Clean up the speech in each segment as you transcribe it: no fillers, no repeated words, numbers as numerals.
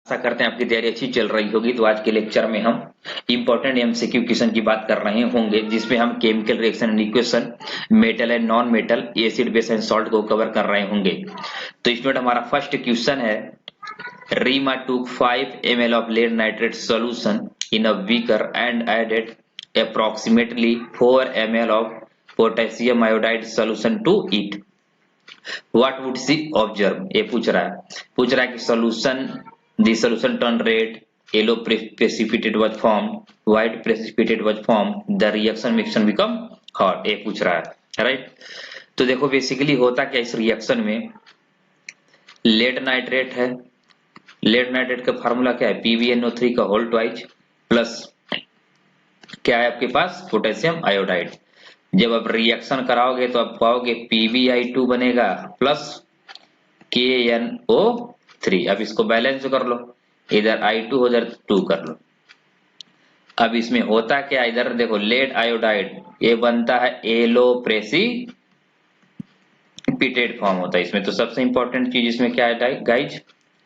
आशा करते हैं आपकी तैयारी अच्छी चल रही होगी। तो आज के लेक्चर में हम इंपॉर्टेंट एमसीक्यू क्वेश्चन की बात कर रहे होंगे, जिसमें हम chemical reaction and equation, metal and non metal, acid base and salt को कवर कर रहे होंगे। तो स्टूडेंट हमारा फर्स्ट क्वेश्चन है, Reema took 5 ml of lead nitrate solution in a beaker and added approximately 4 ml of potassium iodide solution to it. What would she observe? ये पूछ रहा है कि the solution turned red, yellow precipitate was formed, white precipitate was formed, the reaction mixture become hot. ये पूछ रहा है, right? तो देखो बेसिकली होता क्या इस रिएक्शन में, लेड नाइट्रेट है, लेड नाइट्रेट का फार्मूला क्या है, PbNO3 का होल ट्वाइस प्लस क्या है आपके पास, पोटेशियम आयोडाइड। जब आप रिएक्शन कराओगे तो आप पाओगे PbI2 बनेगा प्लस KNO3। अब इसको बैलेंस कर लो, इधर I2 हो इधर 2 कर लो। अब इसमें होता क्या, इधर देखो लेड आयोडाइड ये बनता है एलो प्रेसिपिटेट फॉर्म होता है इसमें। तो सबसे इंपॉर्टेंट चीज इसमें क्या है गाइज,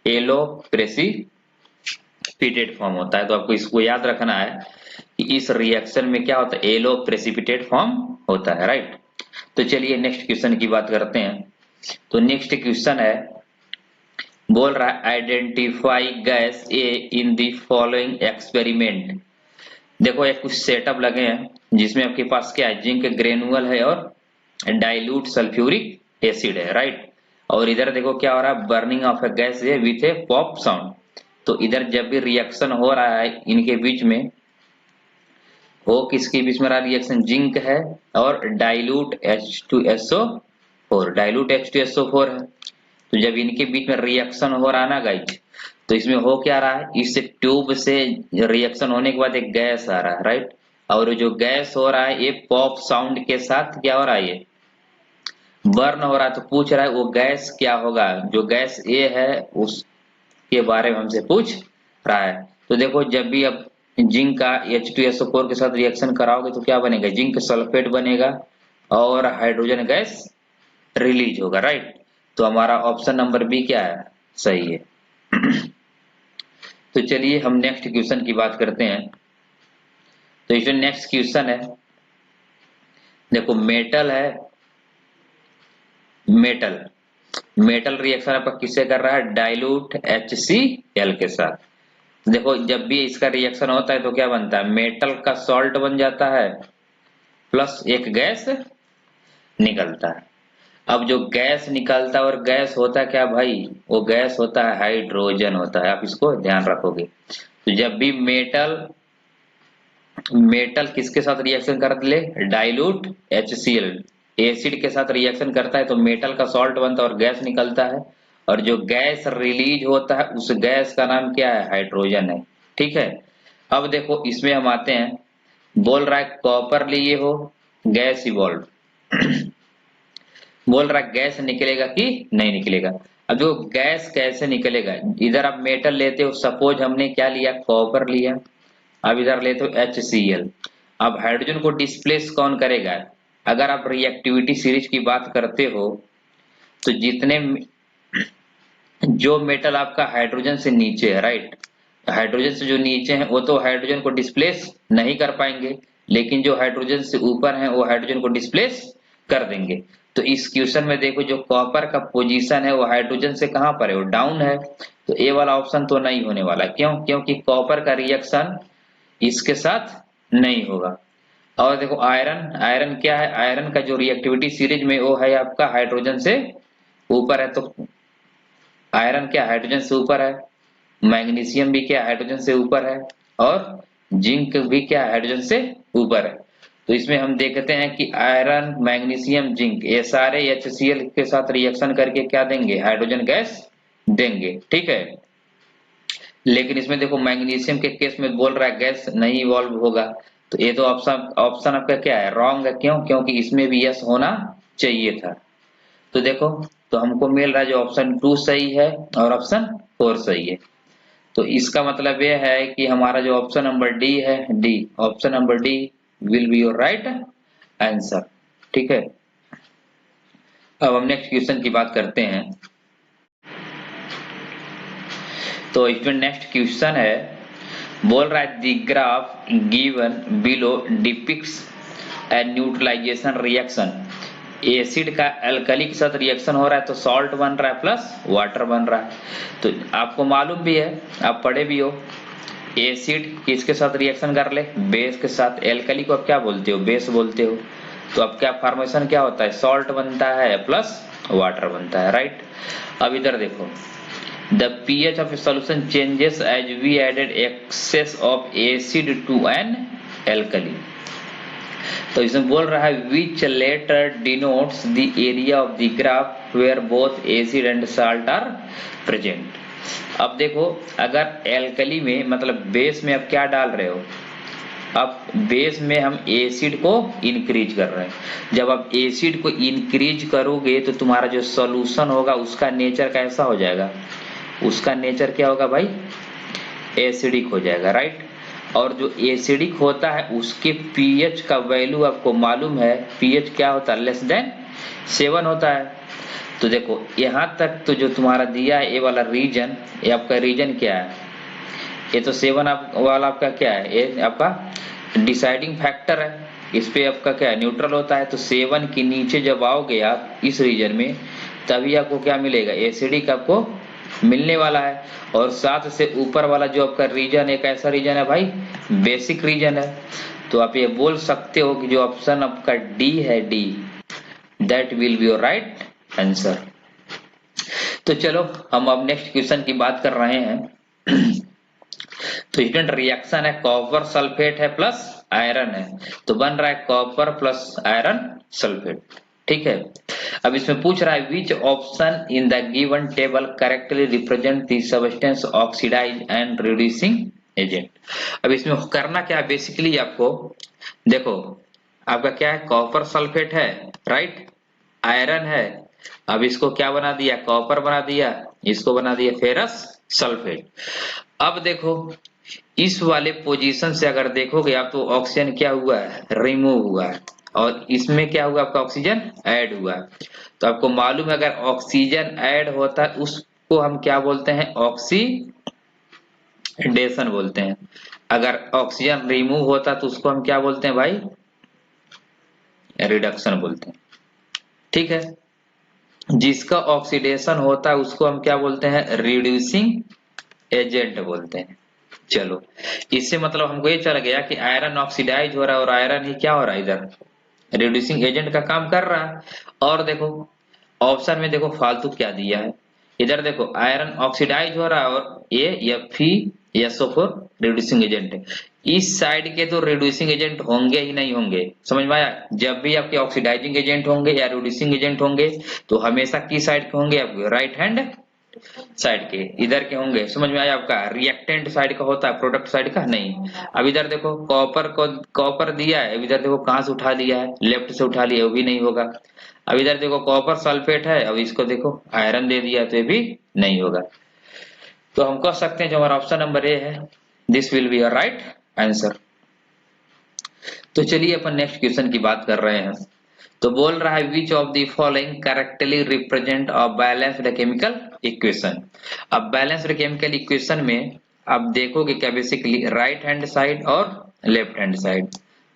एलो प्रेसिपिटेट फॉर्म होता है। तो आपको इसको याद रखना है कि इस रिएक्शन में क्या होता है, एलो प्रेसिपिटेट फॉर्म होता है, राइट? तो चलिए नेक्स्ट क्वेश्चन की बात करते हैं। तो नेक्स्ट क्वेश्चन है, बोल रहा है identify gas A in the following experiment. देखो ये कुछ सेटअप लगे हैं जिसमें आपके पास क्या है, जिंक ग्रेनुअल है और डाइल्यूट सल्फ्यूरिक एसिड है, राइट? और इधर देखो क्या हो रहा है, बर्निंग ऑफ ए गैस है विथ ए पॉप साउंड। तो इधर जब भी रिएक्शन हो रहा है इनके बीच में, हो किसके बीच में रहा रिएक्शन, जिंक है और डाइल्यूट H2SO4, डाइल्यूट H2SO4 है। तो जब इनके बीच में रिएक्शन हो रहा है ना गाइज, तो इसमें हो क्या रहा है, इस ट्यूब से रिएक्शन होने के बाद एक गैस आ रहा है, राइट? और जो गैस हो रहा है ये पॉप साउंड के साथ क्या हो रहा है, ये बर्न हो रहा है। तो पूछ रहा है वो गैस क्या होगा, जो गैस ए है उसके बारे में हमसे पूछ रहा है। तो देखो जब भी अब जिंक का H2SO4 के साथ रिएक्शन कराओगे तो क्या बनेगा, जिंक सल्फेट बनेगा और हाइड्रोजन गैस रिलीज होगा, राइट? तो हमारा ऑप्शन नंबर बी क्या है, सही है। तो चलिए हम नेक्स्ट क्वेश्चन की बात करते हैं। तो इसमें नेक्स्ट क्वेश्चन है, देखो मेटल है, मेटल मेटल रिएक्शन आपका किससे कर रहा है, डाइल्यूट HCl के साथ। देखो जब भी इसका रिएक्शन होता है तो क्या बनता है, मेटल का सॉल्ट बन जाता है प्लस एक गैस निकलता है। अब जो गैस निकलता है, और गैस होता है क्या भाई, वो गैस होता है हाइड्रोजन होता है, आप इसको ध्यान रखोगे। तो जब भी मेटल मेटल किसके साथ रिएक्शन करते ले, डाइल्यूट HCl एसिड के साथ रिएक्शन करता है तो मेटल का सॉल्ट बनता है और गैस निकलता है। और जो गैस रिलीज होता है उस गैस का नाम क्या है, हाइड्रोजन है, ठीक है? अब देखो इसमें हम आते हैं, बोल रहा है कॉपर लिए हो, गैस इवॉल्व बोल रहा है गैस निकलेगा कि नहीं निकलेगा। अब जो गैस कैसे निकलेगा, इधर आप मेटल लेते हो, सपोज हमने क्या लिया, कॉपर लिया, अब इधर लेते हो HCl। अब हाइड्रोजन को डिस्प्लेस कौन करेगा, अगर आप रिएक्टिविटी सीरीज की बात करते हो तो जितने जो मेटल आपका हाइड्रोजन से नीचे है, राइट, हाइड्रोजन से जो नीचे है वो तो हाइड्रोजन को डिस्प्लेस नहीं कर पाएंगे, लेकिन जो हाइड्रोजन से ऊपर है वो हाइड्रोजन को डिस्प्लेस कर देंगे। तो इस क्वेश्चन में देखो जो कॉपर का पोजीशन है वो हाइड्रोजन से कहां पर है, वो डाउन है। तो ए वाला ऑप्शन तो नहीं होने वाला, क्यों, क्योंकि कॉपर का रिएक्शन इसके साथ नहीं होगा। और देखो आयरन, आयरन क्या है, आयरन का जो रिएक्टिविटी सीरीज में वो है आपका हाइड्रोजन से ऊपर है। तो आयरन क्या हाइड्रोजन से ऊपर है, मैग्नीशियम भी क्या हाइड्रोजन से ऊपर है, और जिंक भी क्या हाइड्रोजन से ऊपर है। तो इसमें हम देखते हैं कि आयरन, मैग्नीशियम, जिंक ये सारे HCl के साथ रिएक्शन करके क्या देंगे, हाइड्रोजन गैस देंगे, ठीक है? लेकिन इसमें देखो मैग्नीशियम के केस में बोल रहा है गैस नहीं इवॉल्व होगा। तो ये तो ऑप्शन ऑप्शन आपका क्या है, रॉन्ग है, क्यों, क्योंकि इसमें भी यस होना चाहिए था। तो देखो, तो हमको मिल रहा है जो ऑप्शन 2 सही है और ऑप्शन 4 सही है। तो इसका मतलब यह है कि हमारा जो ऑप्शन नंबर डी है, D, option number D will be your right answer, ठीक है? अब हम नेक्स्ट क्वेश्चन की बात करते हैं। तो इसमें नेक्स्ट क्वेश्चन है, बोल रहा है the graph given below depicts a neutralisation reaction. Acid का अल्कली के साथ रिएक्शन हो रहा है तो सॉल्ट बन रहा है प्लस वाटर बन रहा है। तो आपको मालूम भी है, आप पढ़े भी हो, एसिड किसके साथ रिएक्शन कर ले, बेस के साथ। एल्कली को आप क्या बोलते हो, बेस बोलते हो। तो अब क्या फॉर्मेशन क्या होता है, सॉल्ट बनता है प्लस वाटर बनता है, राइट। अब इधर देखो, the pH of a solution changes as we added excess of acid to an alkali। तो इसमें बोल रहा है which letter denotes the area of the graph where both acid and salt are present। अब देखो, अगर एल्कली में मतलब बेस में आप क्या डाल रहे हो, अब बेस में हम एसिड को इंक्रीज कर रहे हैं। जब आप एसिड को इंक्रीज करोगे तो तुम्हारा जो सॉल्यूशन होगा उसका नेचर कैसा हो जाएगा, उसका नेचर क्या होगा भाई, एसिडिक हो जाएगा, राइट। और जो एसिडिक होता है उसके पीएच का वैल्यू आपको मालूम है, पीएच क्या होता है, लेस देन 7 होता है। तो देखो यहाँ तक तो जो तुम्हारा दिया है ये वाला रीजन, ये आपका रीजन क्या है, ये तो 7 वाला आपका क्या है, ये आपका डिसाइडिंग फैक्टर है, इस पे आपका क्या है, न्यूट्रल होता है। तो 7 के नीचे जब आओगे आप इस रीजन में, तभी आपको क्या मिलेगा, एसिडिक आपको मिलने वाला है। और साथ से ऊपर वाला जो आपका रीजन एक ऐसा रीजन है भाई, बेसिक रीजन है। तो आप ये बोल सकते हो कि जो ऑप्शन आपका डी है, D, that will be your right answer. तो चलो हम अब नेक्स्ट क्वेश्चन की बात कर रहे हैं। तो स्टूडेंट रिएक्शन है कॉपर सल्फेट है प्लस आयरन है, तो बन रहा है कॉपर प्लस आयरन सल्फेट, ठीक है। अब इसमें पूछ रहा है which option in the given table correctly represent the substance oxidise and reducing agent. अब इसमें करना क्या है, बेसिकली आपको देखो, आपका क्या है, कॉपर सल्फेट है, राइट, आयरन है। अब इसको क्या बना दिया, कॉपर बना दिया, इसको बना दिया फेरस सल्फेट। अब देखो इस वाले पोजीशन से अगर देखोगे आप तो ऑक्सीजन क्या हुआ है, रिमूव हुआ है, और इसमें क्या हुआ, आपका ऑक्सीजन ऐड हुआ है। तो आपको मालूम है अगर ऑक्सीजन ऐड होता है उसको हम क्या बोलते हैं, ऑक्सीडेशन बोलते हैं। अगर ऑक्सीजन रिमूव होता तो उसको हम क्या बोलते हैं भाई, रिडक्शन बोलते हैं, ठीक है। जिसका ऑक्सीडेशन होता है उसको हम क्या बोलते हैं, रिड्यूसिंग एजेंट बोलते हैं। चलो इससे मतलब हमको ये चल गया कि आयरन ऑक्सीडाइज हो रहा है और आयरन ही क्या हो रहा है, इधर रिड्यूसिंग एजेंट का काम कर रहा है। और देखो ऑप्शन में देखो फालतू क्या दिया है, इधर देखो आयरन ऑक्सीडाइज हो रहा है और ये FeSO4 रिड्यूसिंग एजेंट है। इस साइड के तो रिड्यूसिंग एजेंट होंगे ही नहीं होंगे, समझ में आया। जब भी आपके ऑक्सीडाइजिंग एजेंट होंगे या रिड्यूसिंग एजेंट होंगे तो हमेशा किस साइड के होंगे, आपके राइट हैंड साइड के, इधर के होंगे, समझ में आया। आपका रिएक्टेंट साइड का होता है, प्रोडक्ट साइड का नहीं। अब इधर देखो कॉपर दिया है, अब इधर देखो कहां से उठा लिया है, लेफ्ट से उठा लिया, वो भी नहीं होगा। अब इधर देखो कॉपर सल्फेट है, अब इसको देखो आयरन दे दिया तो ये भी नहीं होगा। तो हम कह सकते हैं जो हमारा ऑप्शन नंबर ए है, this will be your right answer. तो चलिए अपन नेक्स्ट क्वेश्चन की बात कर रहे हैं। तो बोल रहा है which of the following correctly represent a balanced chemical equation. अब बैलेंस्ड केमिकल इक्वेशन में आप देखोगे क्या, बेसिकली राइट हैंड साइड और लेफ्ट हैंड साइड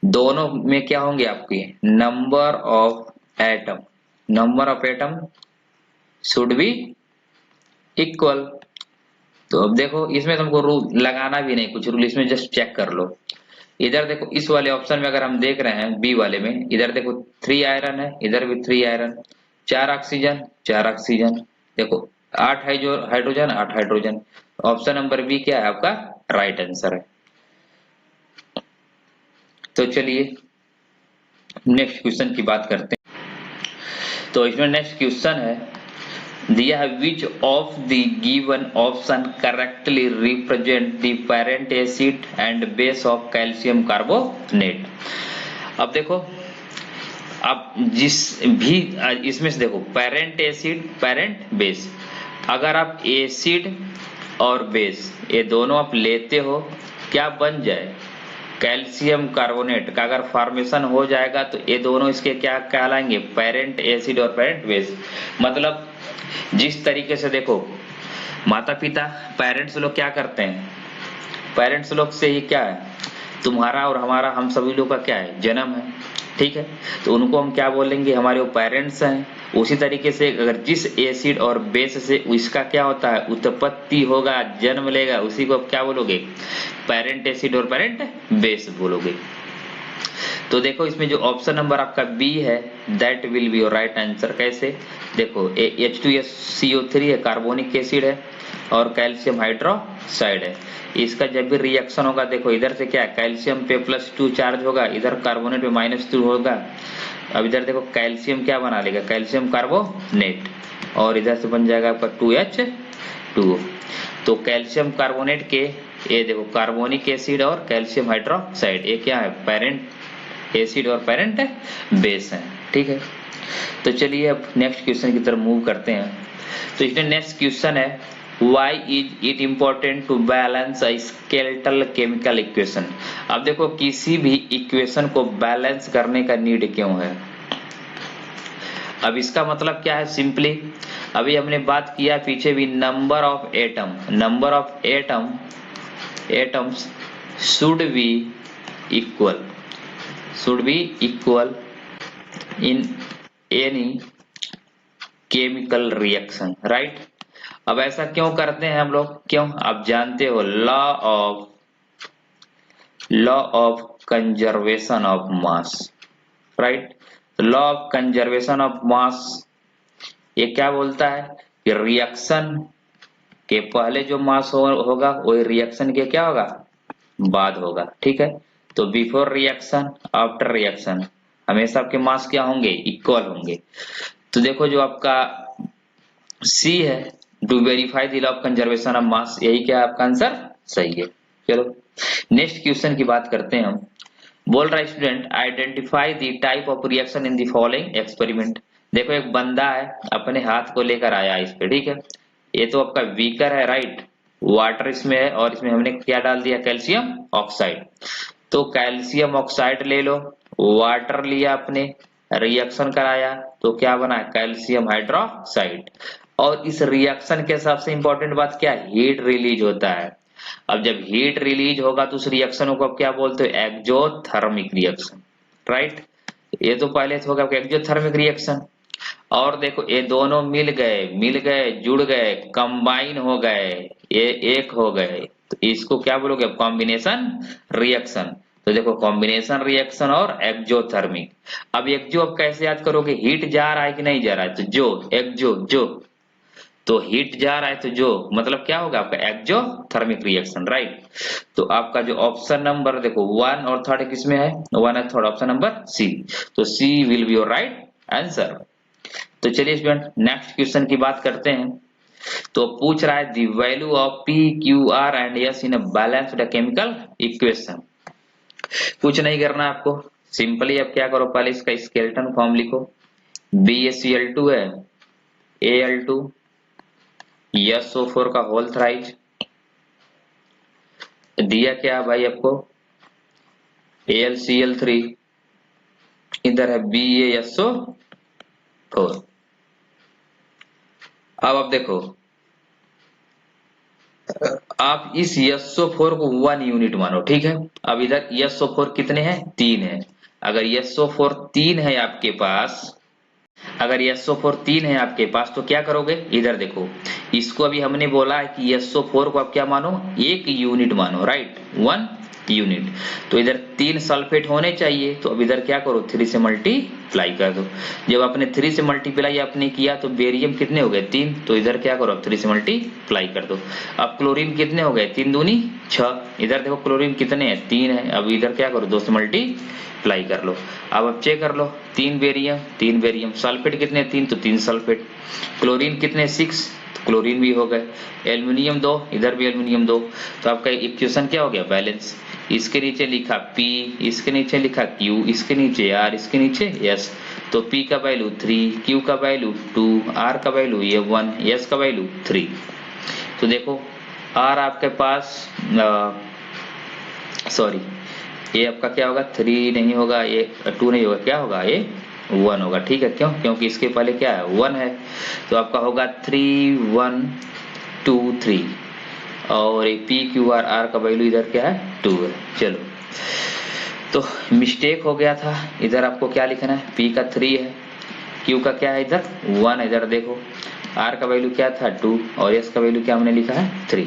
दोनों में क्या होंगे आपके, number of atom should be equal. तो अब देखो इसमें तुमको रूल लगाना भी नहीं, कुछ रूल इसमें जस्ट चेक कर लो। इधर देखो इस वाले ऑप्शन में अगर हम देख रहे हैं बी वाले में, इधर देखो 3 आयरन है, इधर भी 3 आयरन, 4 ऑक्सीजन, देखो 8 hydrogen 8 hydrogen. Option number B क्या है आपका राइट आंसर है। तो चलिए नेक्स्ट क्वेश्चन की बात करते हैं। तो इसमें नेक्स्ट क्वेश्चन है दिया है which of the given option correctly represent the parent acid and base of calcium carbonate. अब देखो अब जिस भी इसमें से देखो पेरेंट एसिड पेरेंट बेस, अगर आप एसिड और बेस ये दोनों आप लेते हो, क्या बन जाए, कैल्शियम कार्बोनेट का अगर फॉर्मेशन हो जाएगा तो ये दोनों इसके क्या कहलाएंगे, पेरेंट एसिड और पेरेंट बेस। मतलब जिस तरीके से देखो माता पिता पेरेंट्स लोग क्या करते हैं, पेरेंट्स लोग से ये क्या है, तुम्हारा और हमारा, हम सभी लोग का क्या है, जन्म है, ठीक है। तो उनको हम क्या बोलेंगे, हमारे वो पेरेंट्स हैं। उसी तरीके से अगर जिस एसिड और बेस से इसका क्या होता है, उत्पत्ति होगा, जन्म लेगा, उसी को आप क्या बोलोगे, पेरेंट एसिड और पेरेंट बेस बोलोगे। तो देखो इसमें जो ऑप्शन नंबर आपका बी है, that will be your right answer. कैसे, देखो H2SCO3 है, कार्बोनिक एसिड है, और कैल्शियम हाइड्रोक्साइड है। इसका जब भी रिएक्शन होगा, देखो इधर से क्या है, कैल्शियम पे +2 चार्ज होगा, इधर कार्बोनेट पे -2 होगा। अब इधर देखो कैल्शियम क्या बना लेगा, कैल्शियम कार्बोनेट, और इधर से बन जाएगा आपका 2H2O। तो कैल्शियम कार्बोनेट के ये देखो कार्बोनिक एसिड और कैल्शियम हाइड्रोक्साइड, ये क्या है, पेरेंट एसिड और पेरेंट बेस है, ठीक है। तो चलिए अब नेक्स्ट क्वेश्चन की तरफ मूव करते हैं। तो इसमें नेक्स्ट क्वेश्चन है, Why is it important to balance a skeletal chemical equation? अब देखो किसी भी इक्वेशन को बैलेंस करने का नीड क्यों है। अब इसका मतलब क्या है, सिंपली अभी हमने बात किया पीछे भी, number of atoms should be equal in any chemical reaction, right. अब ऐसा क्यों करते हैं हम लोग, क्यों, आप जानते हो law of conservation of mass, right. Law of conservation of मास ये क्या बोलता है कि रिएक्शन के पहले जो मास होगा वही रिएक्शन के क्या होगा, बाद होगा, ठीक है। तो बिफोर रिएक्शन, आफ्टर रिएक्शन हमेशा आपके मास क्या होंगे, इक्वल होंगे। तो देखो जो आपका सी है, to verify the law of conservation of mass, यही क्या आपका आंसर सही है। चलो नेक्स्ट क्वेश्चन की बात करते हैं हम। बोल रहा है student, identify the type of reaction in the following experiment. देखो एक बंदा है, अपने हाथ को लेकर आया इस पे, ठीक है। ये तो आपका बीकर है, राइट, वाटर इसमें है, और इसमें हमने क्या डाल दिया, कैल्शियम ऑक्साइड। तो कैल्शियम ऑक्साइड ले लो, वाटर लिया आपने, रिएक्शन कराया, तो क्या बना, कैल्शियम हाइड्रोक्साइड। और इस रिएक्शन के सबसे इंपॉर्टेंट बात क्या है, हीट रिलीज होता है। अब जब हीट रिलीज होगा तो उस रिएक्शन को आप क्या बोलते हो, एक्सोथर्मिक रिएक्शन, राइट। ये तो पहले से होगा एक्सोथर्मिक रिएक्शन। और देखो ये दोनों मिल गए, जुड़ गए, कंबाइन हो गए, ये एक हो गए, तो इसको क्या बोलोगे, कॉम्बिनेशन रिएक्शन। तो देखो कॉम्बिनेशन रिएक्शन और एक्सोथर्मिक। अब एक्सो आप कैसे याद करोगे, हीट जा रहा है कि नहीं जा रहा है, तो जो तो हीट जा रहा है, तो जो मतलब क्या होगा आपका एक्सोथर्मिक रिएक्शन, राइट। तो आपका जो ऑप्शन नंबर देखो 1 और 3 किसमें है, 1 और 3 ऑप्शन नंबर सी। तो C will be your right answer. तो चलिए स्टूडेंट नेक्स्ट क्वेश्चन की बात करते हैं। तो पूछ रहा है the value of P Q R and S in a balanced chemical equation. कुछ नहीं करना आपको, सिंपली अब क्या करो, पहले इसका स्केलेटन फॉर्म लिखो। BaCl2 है, Al2, SO4 का होल थ्राइज, दिया क्या भाई आपको, AlCl3, इधर है BaSO4। अब आप देखो, आप इस SO4 को 1 यूनिट मानो, ठीक है। अब इधर SO4 कितने हैं, 3 है। अगर SO4 3 है आपके पास, अगर SO4 3 है आपके पास, तो क्या करोगे, इधर देखो, इसको अभी हमने बोला है कि SO4 को आप क्या मानो, 1 यूनिट मानो, राइट, 1 यूनिट। तो इधर 3 सल्फेट होने चाहिए, तो अब इधर क्या करो, 3 से मल्टीप्लाई कर दो। जब आपने 3 से मल्टीप्लाई आपने किया तो बेरियम कितने हो गए, 3, तो इधर क्या करो, अब 3 से मल्टीप्लाई कर दो। अब क्लोरीन कितने हो गए, 3 दूनी 6, इधर देखो क्लोरीन कितने हैं, 3 है, अब इधर क्या करो, 2 से मल्टीप्लाई कर लो। अब चेक कर लो, 3 बेरियम, सल्फेट कितने, 3, तो 3 सल्फेट, क्लोरीन कितने 6, तो क्लोरीन भी हो गए, एल्यूमिनियम 2, इधर भी एल्यूमिनियम 2। तो आपका इक्वेशन क्या हो गया, बैलेंस। इसके नीचे लिखा P, इसके नीचे लिखा Q, इसके नीचे R, इसके नीचे S। तो P का वैल्यू 3, Q का वैल्यू 2, R का वैल्यू ये 1, S का वैल्यू 3। तो देखो R आपके पास सॉरी, ये आपका क्या होगा, 3 नहीं होगा, ये 2 नहीं होगा, क्या होगा, ये 1 होगा, ठीक है। क्यों, क्योंकि इसके पहले क्या है, 1 है। तो आपका होगा 3 1 2 3 और ये पी क्यू आर आर का वैल्यू इधर क्या है 2 है। चलो तो मिस्टेक हो गया था, इधर आपको क्या लिखना है, पी का 3 है, क्यू का क्या है इधर 1, इधर देखो आर का वैल्यू क्या था 2 और एस का वैल्यू क्या हमने लिखा है 3।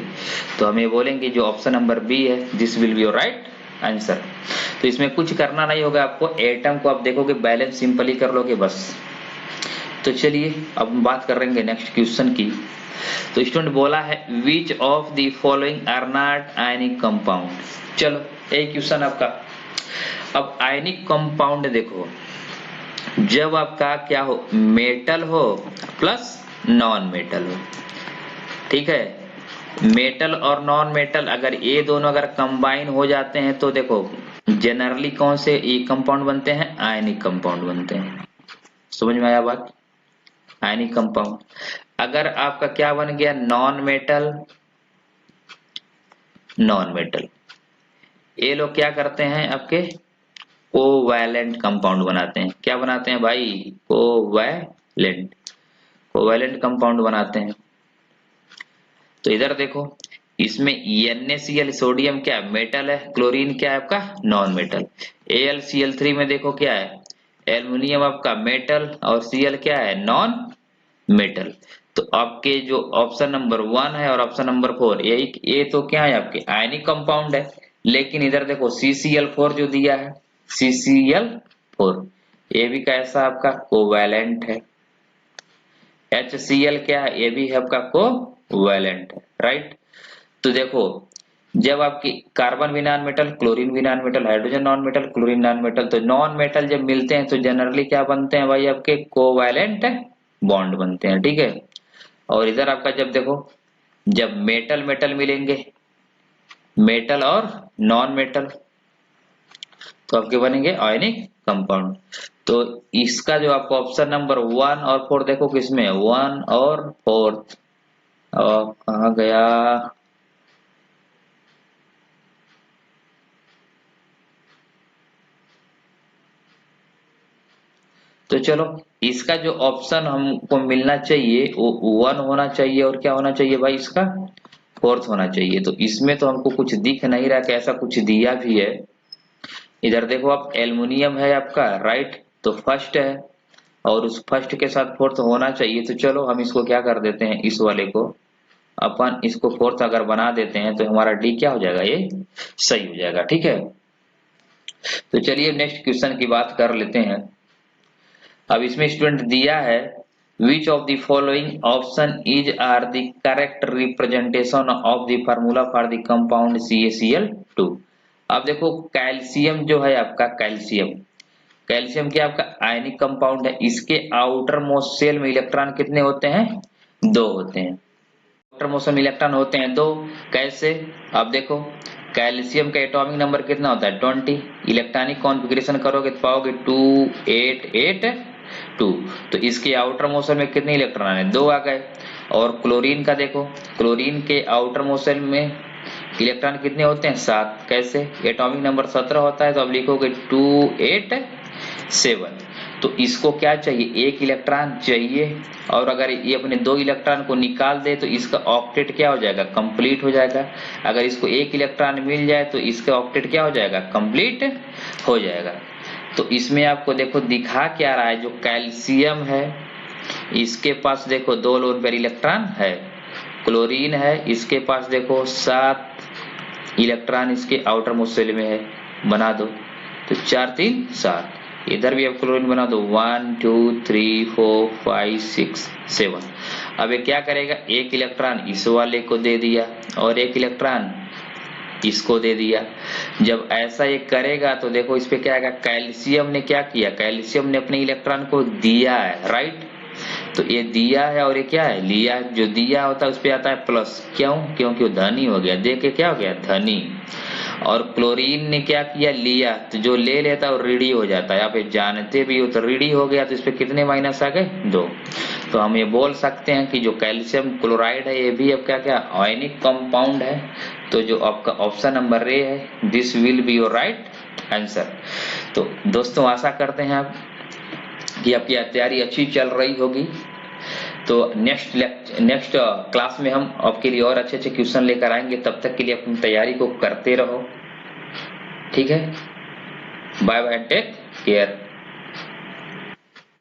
तो हम ये बोलेंगे जो ऑप्शन नंबर बी है this will be your right answer. तो इसमें कुछ करना नहीं होगा आपको, एटम को आप देखोगे बैलेंस सिंपल ही कर लोगे बस। तो चलिए अब हम बात कर रहे हैं नेक्स्ट क्वेश्चन की। तो स्टूडेंट बोला है which of the following are not ionic compound. चलो एक क्वेश्चन आपका। अब आयनिक कंपाउंड देखो, जब आपका क्या हो मेटल हो प्लस नॉन मेटल हो, ठीक है, मेटल और नॉन मेटल अगर ये दोनों अगर कंबाइन हो जाते हैं तो देखो जनरली कौन से ये कंपाउंड बनते हैं, आयनिक कंपाउंड बनते हैं। समझ में आया बात, आयनिक कंपाउंड। अगर आपका क्या बन गया नॉन मेटल, नॉन मेटल, ये लोग क्या करते हैं आपके कोवैलेंट कंपाउंड बनाते हैं। क्या बनाते हैं भाई, कोवैलेंट, कोवैलेंट कंपाउंड बनाते हैं। तो इधर देखो इसमें NaCl सोडियम क्या है मेटल है, क्लोरीन क्या है आपका नॉन मेटल, AlCl3 में देखो क्या है एल्युमिनियम आपका मेटल और Cl क्या है नॉन मेटल। तो आपके जो ऑप्शन नंबर 1 है और ऑप्शन नंबर 4 यही ये तो क्या है आपके आयनिक कंपाउंड है। लेकिन इधर देखो CCl4 जो दिया है CCl4 ये भी कैसा आपका कोवैलेंट है। HCl क्या है ये भी है आपका कोवैलेंट है, राइट। तो देखो जब आपकी कार्बन भी नॉन मेटल, क्लोरीन भी non metal, hydrogen non metal, chlorine non metal, तो नॉन मेटल जब मिलते हैं तो जनरली क्या बनते हैं भाई आपके कोवैलेंट बॉन्ड बनते हैं, ठीक है। और इधर आपका जब देखो जब मेटल मेटल मिलेंगे, मेटल और नॉन मेटल, तो आपके बनेंगे आयनिक कंपाउंड। तो इसका जो आपको ऑप्शन नंबर 1 और 4 देखो किसमें 1 और 4 और कहाँ गया, तो चलो इसका जो ऑप्शन हमको मिलना चाहिए वो 1 होना चाहिए और क्या होना चाहिए भाई इसका 4th होना चाहिए। तो इसमें तो हमको कुछ दिख नहीं रहा कि ऐसा कुछ दिया भी है। इधर देखो आप एल्युमिनियम है आपका राइट, तो फर्स्ट है और उस फर्स्ट के साथ 4th होना चाहिए। तो चलो हम इसको क्या कर देते हैं, इस वाले को अपन इसको 4th अगर बना देते हैं तो हमारा डी क्या हो जाएगा, ये सही हो जाएगा, ठीक है। तो चलिए नेक्स्ट क्वेश्चन की बात कर लेते हैं। अब इसमें स्टूडेंट दिया है which of the following option is are the correct representation of the formula for the compound CaCl2। अब देखो कैल्शियम जो है आपका कैल्शियम, कैल्शियम क्या आपका आयनिक कंपाउंड है, इसके आउटर मोस्ट शेल में इलेक्ट्रॉन कितने होते हैं 2 होते हैं, आउटर मोस्ट में इलेक्ट्रॉन होते हैं 2। कैसे, अब देखो कैल्शियम का एटॉमिक नंबर कितना होता है 20, इलेक्ट्रॉनिक कॉन्फ़िगरेशन करोगे तो पाओगे 2 8 8 2। तो इसके आउटर मोशन में कितने इलेक्ट्रॉन है 2 आ गए। और क्लोरीन का देखो, क्लोरीन के आउटर मोशन में इलेक्ट्रॉन कितने होते हैं 7। कैसे, एटॉमिक नंबर 17 होता है तो अब लिखोगे 2 8 7। तो इसको क्या चाहिए, एक इलेक्ट्रॉन चाहिए और अगर ये अपने 2 इलेक्ट्रॉन को निकाल दे तो इसका ऑक्टेट क्या हो जाएगा कंप्लीट हो जाएगा। अगर इसको एक इलेक्ट्रॉन मिल जाए तो इसका ऑक्टेट क्या हो जाएगा कंप्लीट हो जाएगा। तो इसमें आपको देखो दिखा क्या रहा है, जो कैल्शियम है इसके पास देखो 2 लोन पेयर इलेक्ट्रॉन है, क्लोरीन है इसके पास देखो 7 इलेक्ट्रॉन इसके आउटर मोस्ट शेल में है, बना दो तो 4 3 7। इधर भी आप क्लोरीन बना दो 1 2 3 4 5 6 7। अब ये क्या करेगा, एक इलेक्ट्रॉन इस वाले को दे दिया और एक इलेक्ट्रॉन इसको दे दिया। जब ऐसा ये करेगा तो देखो इस पे क्या आएगा, कैल्शियम ने क्या किया, कैल्शियम ने अपने इलेक्ट्रॉन को दिया है राइट। तो ये दिया है और ये क्या है लिया, जो दिया होता है उस पे आता है प्लस, क्यों, क्योंकि वो धनी हो गया, दे के क्या हो गया धनी। और क्लोरीन ने क्या किया लिया, तो जो ले लेता है वो ऋणी हो जाता है, आप जानते भी हो तो ऋणी हो गया तो इस पे कितने माइनस आ गए 2। तो हम ये बोल सकते हैं कि जो कैल्शियम क्लोराइड है ये भी अब क्या क्या आयनिक कंपाउंड है। तो जो आपका ऑप्शन नंबर ए है this will be your right answer. तो दोस्तों आशा करते हैं आप कि आपकी तैयारी अच्छी चल रही होगी। तो नेक्स्ट क्लास में हम आपके लिए और अच्छे अच्छे क्वेश्चन लेकर आएंगे। तब तक के लिए अपनी तैयारी को करते रहो। ठीक है, बाय बाय, टेक केयर।